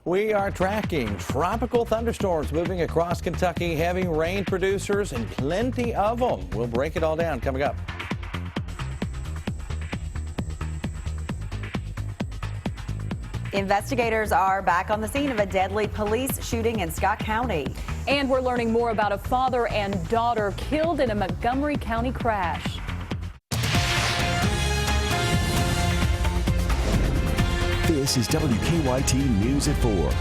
We are tracking tropical thunderstorms moving across Kentucky, heavy rain producers, and plenty of them. We'll break it all down coming up. Investigators are back on the scene of a deadly police shooting in Scott County. And we're learning more about a father and daughter killed in a Montgomery County crash. This is WKYT News at 4.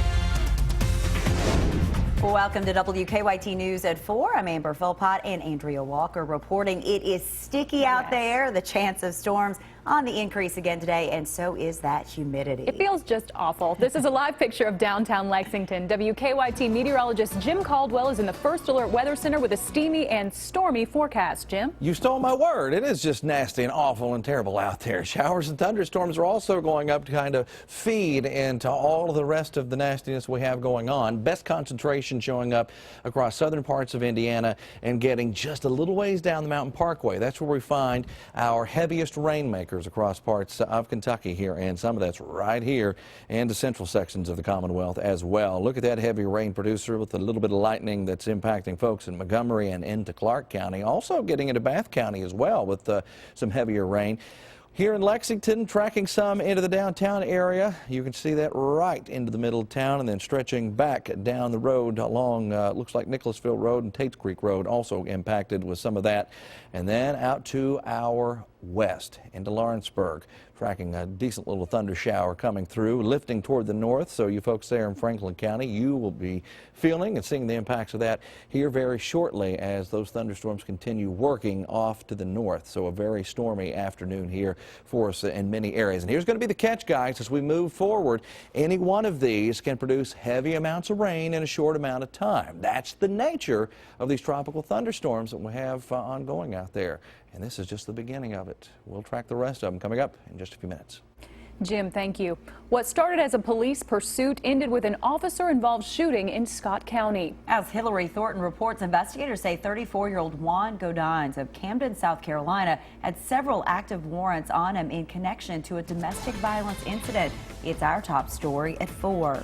Welcome to WKYT News at 4. I'm Amber Philpott and Andrea Walker reporting it is sticky out there. The chance of storms on the increase again today, and so is that humidity. It feels just awful. This is a live picture of downtown Lexington. WKYT meteorologist Jim Caldwell is in the First Alert Weather Center with a steamy and stormy forecast. Jim? You stole my word. It is just nasty and awful and terrible out there. Showers and thunderstorms are also going up to kind of feed into all of the rest of the nastiness we have going on. Best concentration showing up across southern parts of Indiana and getting just a little ways down the Mountain Parkway. That's where we find our heaviest rainmakers across parts of Kentucky here, and some of that's right here and the central sections of the Commonwealth as well. Look at that heavy rain producer with a little bit of lightning that's impacting folks in Montgomery and into Clark County. Also getting into Bath County as well with some heavier rain. Here in Lexington, tracking some into the downtown area. You can see that right into the middle of town and then stretching back down the road along, looks like Nicholasville Road and Tates Creek Road also impacted with some of that. And then out to our west into Lawrenceburg, tracking a decent little thunder shower coming through, lifting toward the north. So you folks there in Franklin County, you will be feeling and seeing the impacts of that here very shortly as those thunderstorms continue working off to the north. So a very stormy afternoon here for us in many areas. And here's going to be the catch, guys, as we move forward. Any one of these can produce heavy amounts of rain in a short amount of time. That's the nature of these tropical thunderstorms that we have ongoing out there. And this is just the beginning of it. We'll track the rest of them coming up in just a few minutes. Jim, thank you. What started as a police pursuit ended with an officer-involved shooting in Scott County. As Hillary Thornton reports, investigators say 34-year-old Juan Godines of Camden, South Carolina, had several active warrants on him in connection to a domestic violence incident. It's our top story at 4.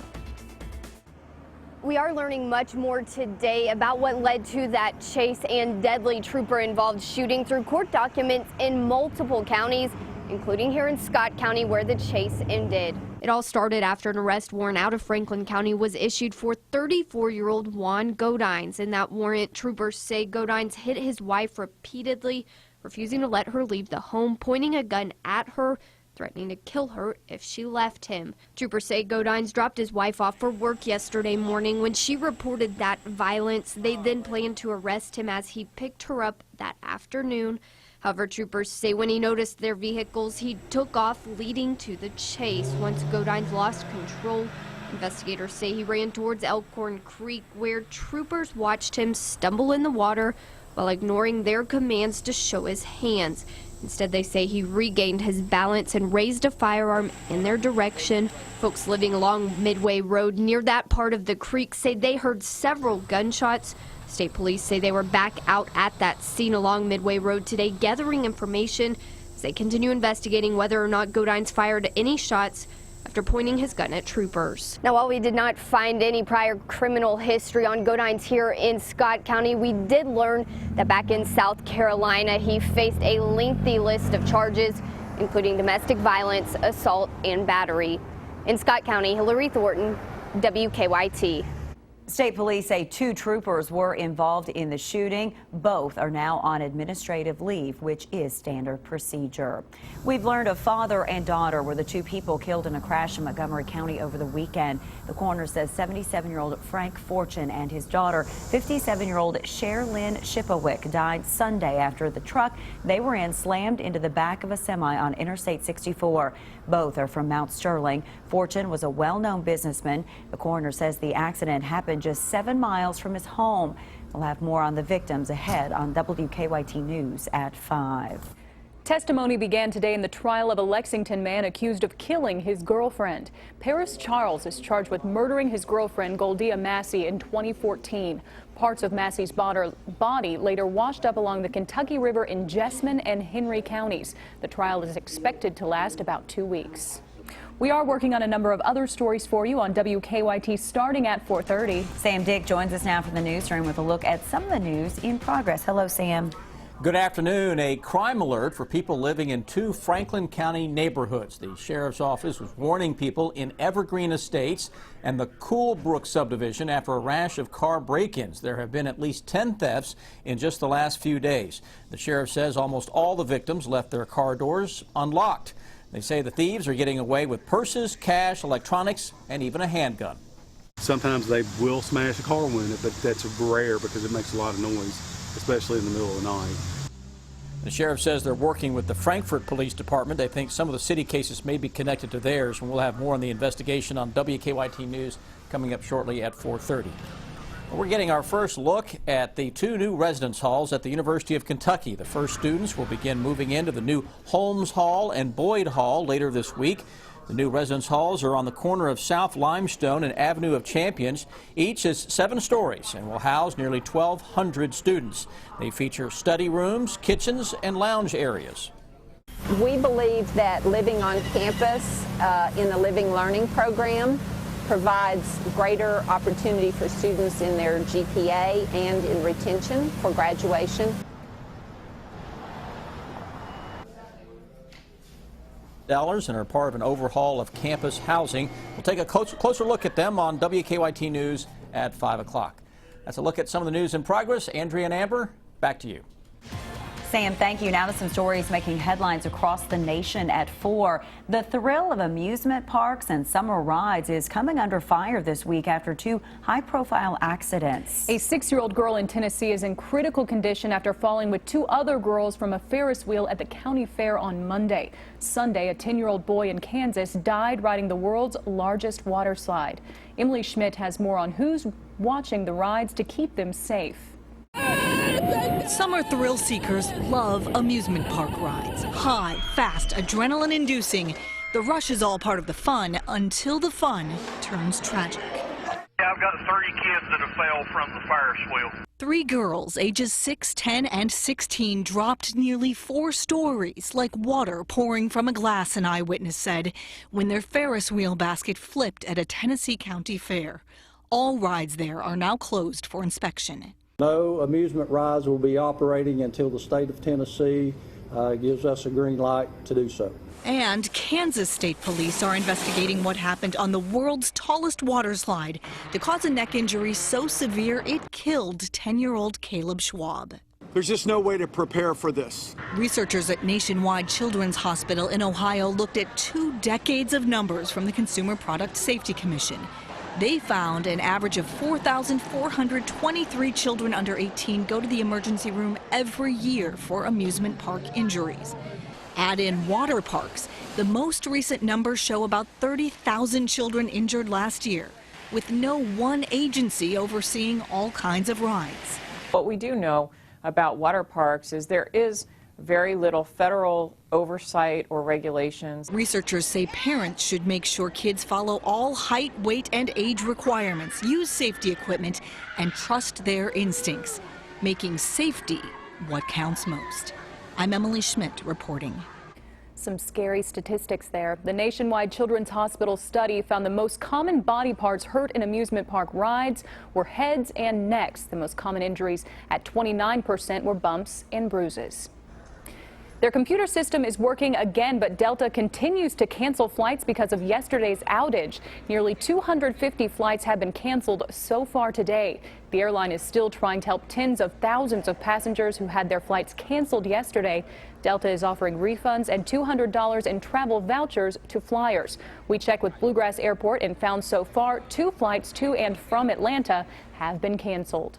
We are learning much more today about what led to that chase and deadly trooper-involved shooting through court documents in multiple counties, including here in Scott County where the chase ended. It all started after an arrest warrant out of Franklin County was issued for 34-year-old Juan Godines. In that warrant, troopers say Godines hit his wife repeatedly, refusing to let her leave the home, pointing a gun at her, threatening to kill her if she left him. Troopers say Godines dropped his wife off for work yesterday morning. When she reported that violence, they then planned to arrest him as he picked her up that afternoon. However, troopers say when he noticed their vehicles, he took off, leading to the chase. Once Godines lost control, investigators say he ran towards Elkhorn Creek, where troopers watched him stumble in the water while ignoring their commands to show his hands. Instead, they say he regained his balance and raised a firearm in their direction. Folks living along Midway Road near that part of the creek say they heard several gunshots. State police say they were back out at that scene along Midway Road today, gathering information as they continue investigating whether or not Godines fired any shots after pointing his gun at troopers. Now, while we did not find any prior criminal history on Godines here in Scott County, we did learn that back in South Carolina, he faced a lengthy list of charges, including domestic violence, assault, and battery. In Scott County, Hillary Thornton, WKYT. State police say 2 troopers were involved in the shooting. Both are now on administrative leave, which is standard procedure. We've learned a father and daughter were the 2 people killed in a crash in Montgomery County over the weekend. The coroner says 77-year-old Frank Fortune and his daughter, 57-year-old Sherilyn Shipowick, died Sunday after the truck they were in slammed into the back of a semi on Interstate 64. Both are from Mount Sterling. Fortune was a well-known businessman. The coroner says the accident happened just 7 miles from his home. We'll have more on the victims ahead on WKYT News at 5. Testimony began today in the trial of a Lexington man accused of killing his girlfriend. Paris Charles is charged with murdering his girlfriend, Goldia Massey, in 2014. Parts of Massey's body later washed up along the Kentucky River in Jessamine and Henry counties. The trial is expected to last about 2 weeks. We are working on a number of other stories for you on WKYT starting at 4:30. Sam Dick joins us now from the newsroom with a look at some of the news in progress. Hello, Sam. Good afternoon. A crime alert for people living in 2 Franklin County neighborhoods. The sheriff's office was warning people in Evergreen Estates and the Coolbrook subdivision after a rash of car break-ins. There have been at least 10 thefts in just the last few days. The sheriff says almost all the victims left their car doors unlocked. They say the thieves are getting away with purses, cash, electronics, and even a handgun. Sometimes they will smash a car window, but that's rare because it makes a lot of noise, especially in the middle of the night. The sheriff says they're working with the Frankfort Police Department. They think some of the city cases may be connected to theirs, and we'll have more on the investigation on WKYT News coming up shortly at 4:30. We're getting our first look at the 2 new residence halls at the University of Kentucky. The first students will begin moving into the new Holmes Hall and Boyd Hall later this week. The new residence halls are on the corner of South Limestone and Avenue of Champions. Each is 7 stories and will house nearly 1,200 students. They feature study rooms, kitchens, and lounge areas. We believe that living on campus in the Living Learning program provides greater opportunity for students in their GPA and in retention for graduation. And are part of an overhaul of campus housing. We'll take a closer look at them on WKYT News at 5 o'clock. That's a look at some of the news in progress. Andrea and Amber, back to you. Sam, thank you. Now to some stories making headlines across the nation at 4. The thrill of amusement parks and summer rides is coming under fire this week after 2 high-profile accidents. A 6-year-old girl in Tennessee is in critical condition after falling with 2 other girls from a Ferris wheel at the county fair on Monday. Sunday, a 10-year-old boy in Kansas died riding the world's largest water slide. Emily Schmidt has more on who's watching the rides to keep them safe. Summer thrill seekers love amusement park rides. High, fast, adrenaline-inducing. The rush is all part of the fun until the fun turns tragic. I've got 30 kids that have fell from the Ferris wheel. 3 girls, ages 6, 10, and 16, dropped nearly 4 stories like water pouring from a glass, an eyewitness said, when their Ferris wheel basket flipped at a Tennessee county fair. All rides there are now closed for inspection. No amusement rides will be operating until the state of Tennessee gives us a green light to do so. And Kansas State Police are investigating what happened on the world's tallest water slide that caused a neck injury so severe it killed 10-year-old Caleb Schwab. There's just no way to prepare for this. Researchers at Nationwide Children's Hospital in Ohio looked at 2 decades of numbers from the Consumer Product Safety Commission. They found an average of 4,423 children under 18 go to the emergency room every year for amusement park injuries. Add in water parks. The most recent numbers show about 30,000 children injured last year, with no one agency overseeing all kinds of rides. What we do know about water parks is there is very little federal oversight or regulations. Researchers say parents should make sure kids follow all height, weight, and age requirements, use safety equipment, and trust their instincts, making safety what counts most. I'm Emily Schmidt reporting. Some scary statistics there. The Nationwide Children's Hospital study found the most common body parts hurt in amusement park rides were heads and necks. The most common injuries at 29% were bumps and bruises. Their computer system is working again, but Delta continues to cancel flights because of yesterday's outage. Nearly 250 flights have been canceled so far today. The airline is still trying to help tens of thousands of passengers who had their flights canceled yesterday. Delta is offering refunds and $200 in travel vouchers to flyers. We checked with Bluegrass Airport and found so far 2 flights to and from Atlanta have been canceled.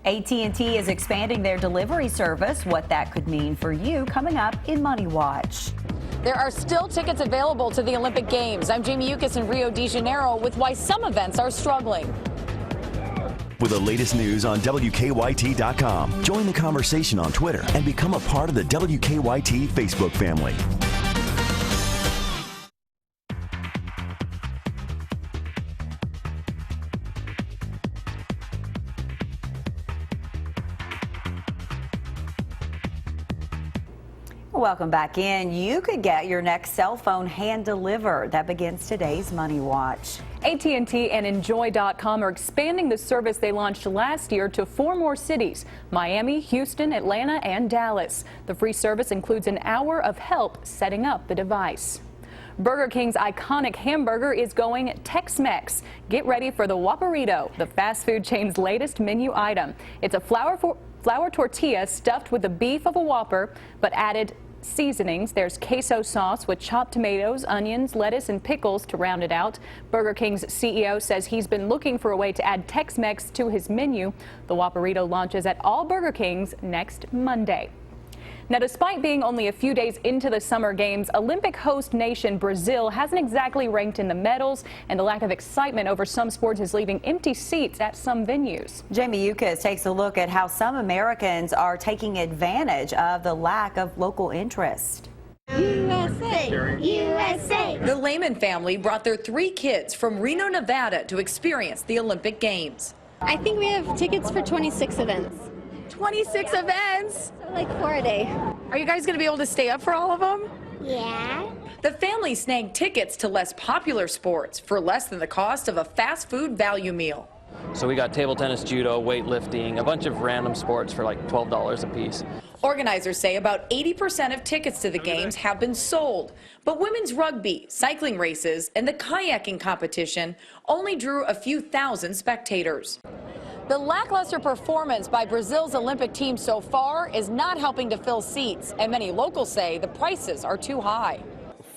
AT&T is expanding their delivery service. What that could mean for you coming up in MoneyWatch. There are still tickets available to the Olympic Games. I'm Jamie Yukas in Rio de Janeiro with why some events are struggling. With the latest news on WKYT.com. Join the conversation on Twitter and become a part of the WKYT Facebook family. Welcome back in. You could get your next cell phone hand delivered. That begins today's Money Watch. AT&T and Enjoy.com are expanding the service they launched last year to 4 more cities: Miami, Houston, Atlanta, and Dallas. The free service includes an hour of help setting up the device. Burger King's iconic hamburger is going Tex-Mex. Get ready for the Burrito, the fast food chain's latest menu item. It's a flour tortilla stuffed with the beef of a Whopper, but added seasonings. There's queso sauce with chopped tomatoes, onions, lettuce, and pickles to round it out. Burger King's CEO says he's been looking for a way to add Tex-Mex to his menu. The Burrito launches at all Burger Kings next Monday. Now, despite being only a few days into the summer games, Olympic host nation Brazil hasn't exactly ranked in the medals, and the lack of excitement over some sports is leaving empty seats at some venues. Jamie Yukas takes a look at how some Americans are taking advantage of the lack of local interest. USA! USA! The Lehman family brought their 3 kids from Reno, Nevada to experience the Olympic Games. I think we have tickets for 26 events. 26 events? So like 4 a day. Are you guys going to be able to stay up for all of them? Yeah. The family snagged tickets to less popular sports for less than the cost of a fast food value meal. So we got table tennis, judo, weightlifting, a bunch of random sports for like $12 a piece. Organizers say about 80% of tickets to the games have been sold, but women's rugby, cycling races, and the kayaking competition only drew a few thousand spectators. The lackluster performance by Brazil's Olympic team so far is not helping to fill seats, and many locals say the prices are too high.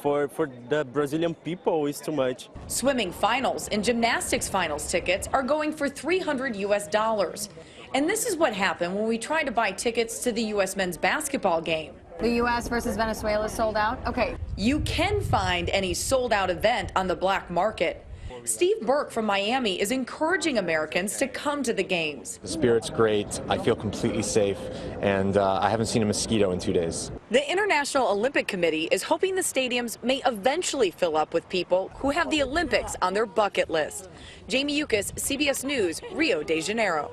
For the Brazilian people, it's too much. Swimming finals and gymnastics finals tickets are going for $300 US. And this is what happened when we tried to buy tickets to the U.S. men's basketball game. The U.S. versus Venezuela sold out? Okay. You can find any sold-out event on the black market. Steve Burke from Miami is encouraging Americans to come to the games. The spirit's great. I feel completely safe, and I haven't seen a mosquito in 2 days. The International Olympic Committee is hoping the stadiums may eventually fill up with people who have the Olympics on their bucket list. Jamie Yukas, CBS News, Rio de Janeiro.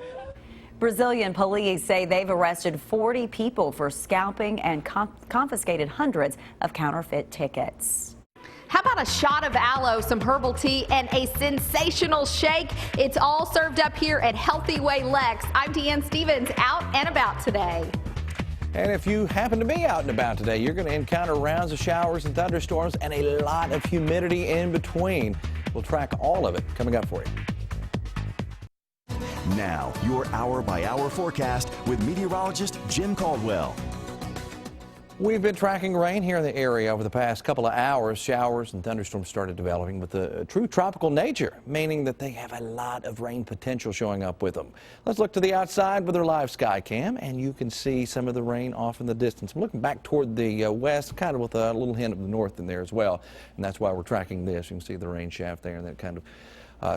Brazilian police say they've arrested 40 people for scalping and confiscated hundreds of counterfeit tickets. How about a shot of aloe, some herbal tea, and a sensational shake? It's all served up here at Healthy Way Lex. I'm Deanne Stevens, out and about today. And if you happen to be out and about today, you're going to encounter rounds of showers and thunderstorms and a lot of humidity in between. We'll track all of it coming up for you. Now, your hour-by-hour forecast with meteorologist Jim Caldwell. We've been tracking rain here in the area over the past couple of hours. Showers and thunderstorms started developing with a true tropical nature, meaning that they have a lot of rain potential showing up with them. Let's look to the outside with our live sky cam, and you can see some of the rain off in the distance. I'm looking back toward the west, kind of with a little hint of the north in there as well, and that's why we're tracking this. You can see the rain shaft there, and that kind of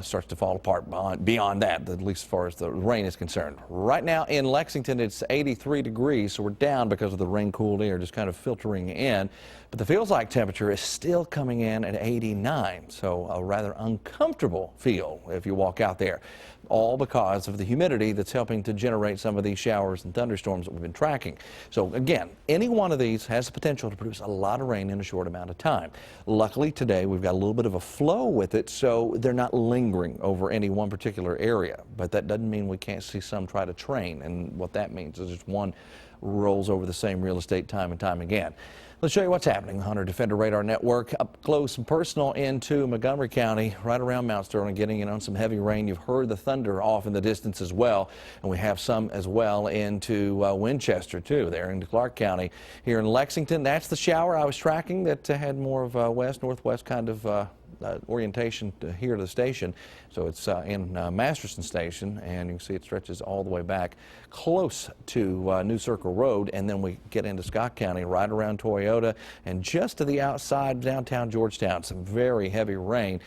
starts to fall apart beyond that, at least as far as the rain is concerned. Right now in Lexington, it's 83 degrees, so we're down because of the rain-cooled air just kind of filtering in. But the feels-like temperature is still coming in at 89, so a rather uncomfortable feel if you walk out there, all because of the humidity that's helping to generate some of these showers and thunderstorms that we've been tracking. So again, any one of these has the potential to produce a lot of rain in a short amount of time. Luckily today we've got a little bit of a flow with it, so they're not lingering over any one particular area. But that doesn't mean we can't see some try to train, and what that means is just one rolls over the same real estate time and time again. Let's show you what's happening on our Defender Radar Network, up close and personal into Montgomery County, right around Mount Sterling, getting in on some heavy rain. You've heard the thunder off in the distance as well, and we have some as well into Winchester, too, there into Clark County. Here in Lexington, that's the shower I was tracking that had more of west-northwest kind of orientation here to the station. So it's in Masterson Station, and you can see it stretches all the way back close to New Circle Road, and then we get into Scott County right around Toyota and just to the outside downtown Georgetown. Some very heavy rain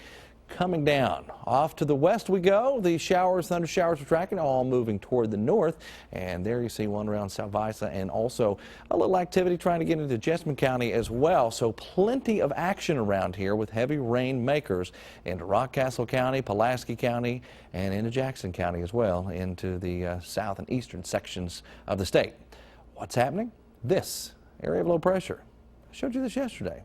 coming down. Off to the west we go. The showers, thunder showers we're tracking, all moving toward the north. And there you see one around Salvisa, and also a little activity trying to get into Jessamine County as well. So plenty of action around here with heavy rain makers into Rockcastle County, Pulaski County, and into Jackson County as well, into the south and eastern sections of the state. What's happening? This area of low pressure. I showed you this yesterday.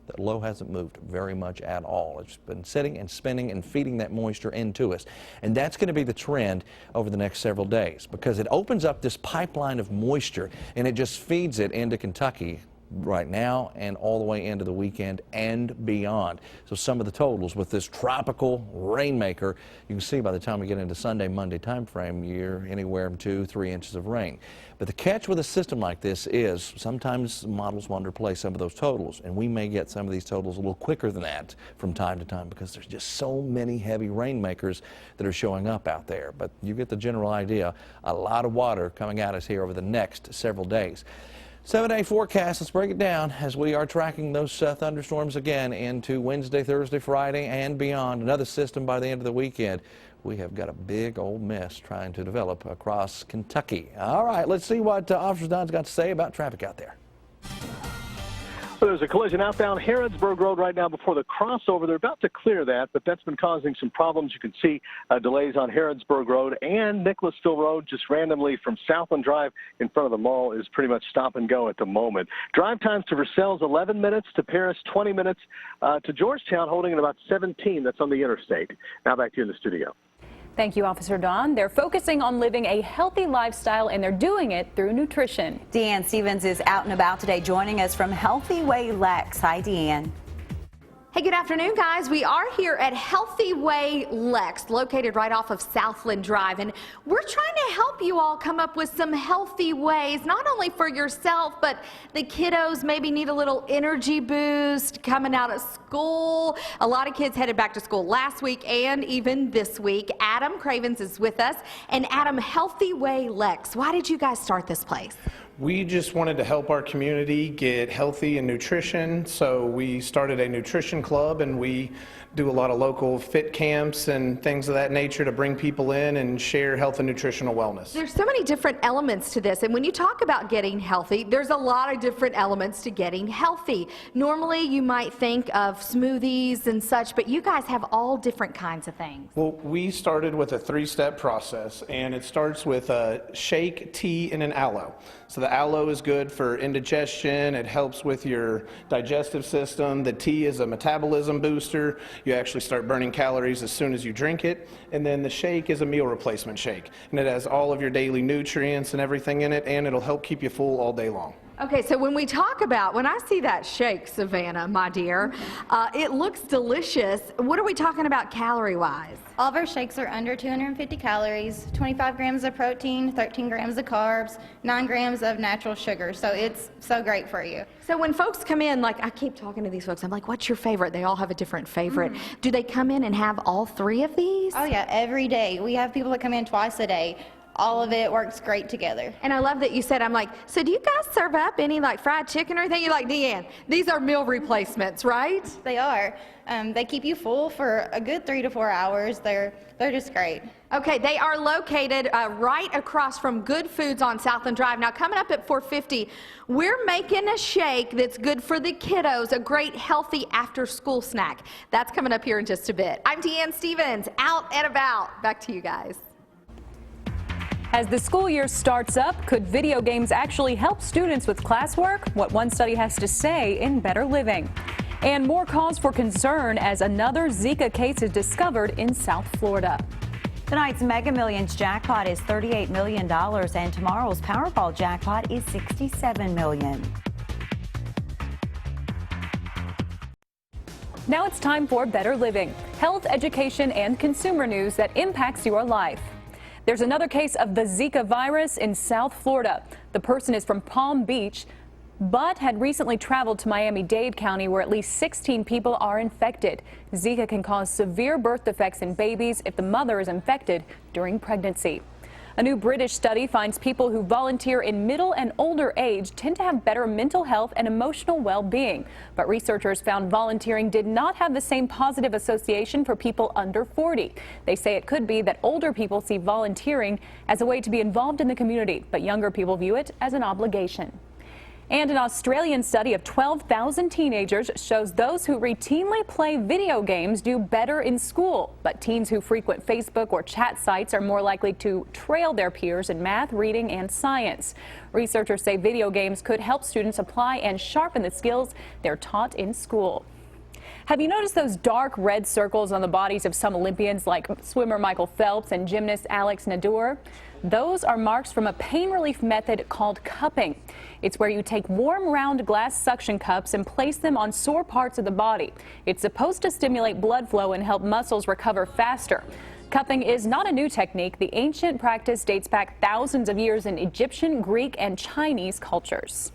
That low hasn't moved very much at all. It's been sitting and spinning and feeding that moisture into us. And that's going to be the trend over the next several days because it opens up this pipeline of moisture and it just feeds it into Kentucky right now and all the way into the weekend and beyond. So some of the totals with this tropical rainmaker, you can see by the time we get into Sunday, Monday time frame, you're anywhere from 2-3 inches of rain. But the catch with a system like this is sometimes models will underplay some of those totals, and we may get some of these totals a little quicker than that from time to time because there's just so many heavy rainmakers that are showing up out there. But you get the general idea, a lot of water coming at us here over the next several days. 7-day forecast, let's break it down as we are tracking those thunderstorms again into Wednesday, Thursday, Friday, and beyond. Another system by the end of the weekend. We have got a big old mess trying to develop across Kentucky. All right, let's see what Officer Don's got to say about traffic out there. Well, there's a collision outbound Harrodsburg Road right now before the crossover. They're about to clear that, but that's been causing some problems. You can see delays on Harrodsburg Road and Nicholasville Road just randomly from Southland Drive in front of the mall is pretty much stop and go at the moment. Drive times to Versailles 11 minutes, to Paris 20 minutes, to Georgetown holding at about 17. That's on the interstate. Now back to you in the studio. Thank you, Officer Don. They're focusing on living a healthy lifestyle, and they're doing it through nutrition. Deanne Stevens is out and about today, joining us from Healthy Way Lex. Hi, Deanne. Hey, good afternoon, guys. We are here at Healthy Way Lex, located right off of Southland Drive, and we're trying to help you all come up with some healthy ways, not only for yourself, but the kiddos maybe need a little energy boost coming out of school. A lot of kids headed back to school last week and even this week. Adam Cravens is with us, and Adam, Healthy Way Lex, why did you guys start this place? We just wanted to help our community get healthy in nutrition, so we started a nutrition club, and we do a lot of local fit camps and things of that nature to bring people in and share health and nutritional wellness. There's so many different elements to this, and when you talk about getting healthy, there's a lot of different elements to getting healthy. Normally you might think of smoothies and such, but you guys have all different kinds of things. Well, we started with a 3-step process, and it starts with a shake, tea, and an aloe. So the aloe is good for indigestion. It helps with your digestive system. The tea is a metabolism booster. You actually start burning calories as soon as you drink it. And then the shake is a meal replacement shake. And it has all of your daily nutrients and everything in it, and it'll help keep you full all day long. Okay, so when I see that shake, Savannah, my dear, it looks delicious. What are we talking about calorie-wise? All of our shakes are under 250 calories, 25 grams of protein, 13 grams of carbs, 9 grams of natural sugar. So it's so great for you. So when folks come in, like I keep talking to these folks, I'm like, what's your favorite? They all have a different favorite. Do they come in and have all 3 of these? Oh yeah, every day. We have people that come in twice a day. All of it works great together. And I love that you said, I'm like, so do you guys serve up any like fried chicken or anything? You're like, Deanne, these are meal replacements, right? They are. They keep you full for a good 3 to 4 hours. They're just great. Okay, they are located right across from Good Foods on Southland Drive. Now, coming up at 4:50, we're making a shake that's good for the kiddos, a great healthy after-school snack. That's coming up here in just a bit. I'm Deanne Stevens, out and about. Back to you guys. As the school year starts up, could video games actually help students with classwork? What one study has to say in Better Living. And more cause for concern as another Zika case is discovered in South Florida. Tonight's Mega Millions jackpot is $38 million, and tomorrow's Powerball jackpot is $67 million. Now it's time for Better Living, health, education, and consumer news that impacts your life. There's another case of the Zika virus in South Florida. The person is from Palm Beach, but had recently traveled to Miami-Dade County, where at least 16 people are infected. Zika can cause severe birth defects in babies if the mother is infected during pregnancy. A new British study finds people who volunteer in middle and older age tend to have better mental health and emotional well-being. But researchers found volunteering did not have the same positive association for people under 40. They say it could be that older people see volunteering as a way to be involved in the community, but younger people view it as an obligation. And an Australian study of 12,000 teenagers shows those who routinely play video games do better in school. But teens who frequent Facebook or chat sites are more likely to trail their peers in math, reading, and science. Researchers say video games could help students apply and sharpen the skills they're taught in school. Have you noticed those dark red circles on the bodies of some Olympians like swimmer Michael Phelps and gymnast Alex Nadur? Those are marks from a pain relief method called cupping. It's where you take warm, round glass suction cups and place them on sore parts of the body. It's supposed to stimulate blood flow and help muscles recover faster. Cupping is not a new technique. The ancient practice dates back thousands of years in Egyptian, Greek, and Chinese cultures.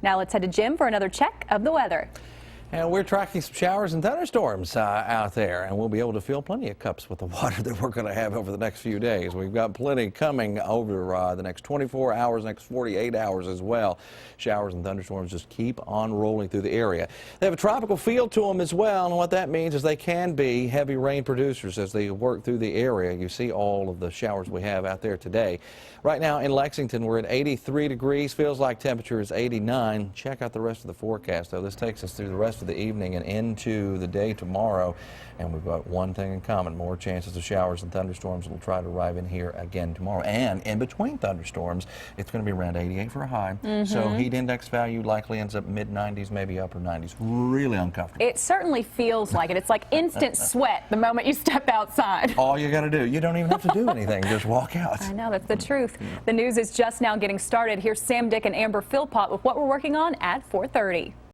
Now let's head to Jim for another check of the weather. And we're tracking some showers and thunderstorms out there, and we'll be able to fill plenty of cups with the water that we're going to have over the next few days. We've got plenty coming over the next 24 hours, next 48 hours as well. Showers and thunderstorms just keep on rolling through the area. They have a tropical feel to them as well, and what that means is they can be heavy rain producers as they work through the area. You see all of the showers we have out there today. Right now in Lexington, we're at 83 degrees. Feels like temperature is 89. Check out the rest of the forecast, though. This takes us through the rest of the evening and into the day tomorrow, and we've got one thing in common: more chances of showers and thunderstorms will try to arrive in here again tomorrow. And in between thunderstorms, it's going to be around 88 for a high. So heat index value likely ends up mid-90s, maybe upper 90s. Really uncomfortable. It certainly feels like it. It's like instant sweat the moment you step outside. All you got to do, you don't even have to do anything, just walk out. I know, that's the truth. The news is just now getting started. Here's Sam, Dick, and Amber Philpott with what we're working on at 4:30.